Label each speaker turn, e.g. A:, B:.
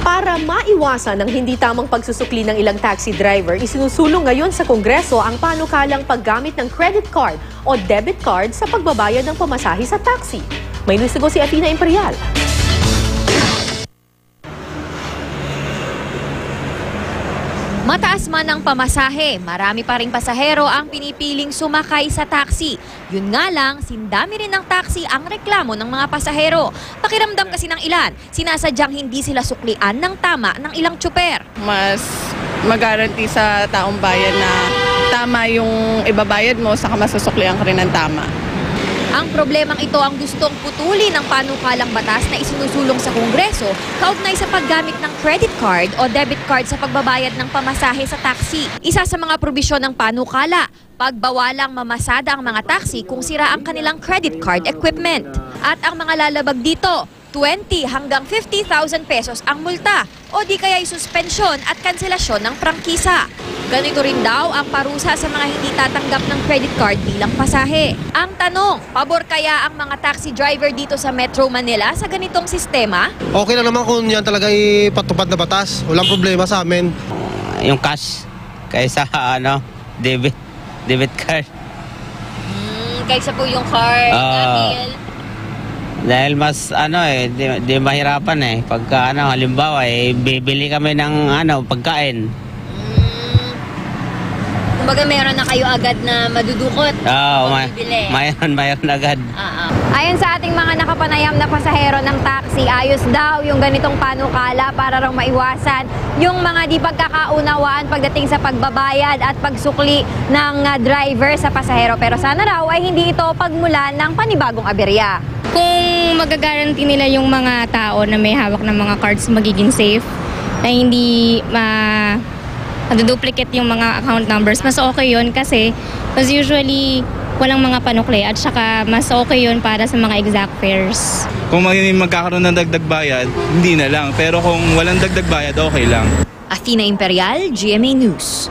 A: Para maiwasan ang hindi tamang pagsusukli ng ilang taxi driver, isinusulong ngayon sa Kongreso ang panukalang paggamit ng credit card o debit card sa pagbabayad ng pamasahe sa taxi. May lusigo si Athena Imperial.
B: Mataas man ang pamasahe, marami pa ring pasahero ang pinipiling sumakay sa taxi. Yun nga lang, sindami rin ng taxi ang reklamo ng mga pasahero. Pakiramdam kasi ng ilan, sinasadyang hindi sila suklian ng tama ng ilang tsuper.
C: Mas mag-guarantee sa taong bayan na tama yung ibabayad mo, saka masusuklian ka rin ng tama.
B: Ang problemang ito ang gustong putulin ng panukalang batas na isinusulong sa Kongreso kaugnay sa paggamit ng credit card o debit card sa pagbabayad ng pamasahe sa taxi. Isa sa mga probisyon ng panukala, pagbawalang mamasada ang mga taxi kung sira ang kanilang credit card equipment. At ang mga lalabag dito, 20 hanggang 50,000 pesos ang multa o di kaya'y suspensyon at kanselasyon ng prangkisa. Ganito rin daw ang parusa sa mga hindi tatanggap ng credit card bilang pasahe. Ang tanong, pabor kaya ang mga taxi driver dito sa Metro Manila sa ganitong sistema?
D: Okay lang naman kung yan talaga ipatupad na batas. Walang problema sa amin.
E: Yung cash kaysa debit card.
B: Kaysa po yung card
E: Dahil mas di mahirapan pagka halimbawa bibili kami ng pagkain.
B: Kumbaga meron na kayo agad na madudukot.
E: Mayroon agad.
B: Ayon sa ating mga nakapanayam na pasahero ng taxi, ayos daw yung ganitong panukala para raw maiwasan yung mga di pagkakaunawaan pagdating sa pagbabayad at pagsukli ng driver sa pasahero. Pero sana raw ay hindi ito pagmulan ng panibagong aberya.
F: Kung magagaranti nila yung mga tao na may hawak ng mga cards magiging safe, na hindi duplicate yung mga account numbers, mas okay yun kasi usually walang mga panukli at saka mas okay yun para sa mga exact fares.
G: Kung magkakaroon ng dagdag bayad, hindi na lang. Pero kung walang dagdag bayad, okay lang.
B: Athena Imperial, GMA News.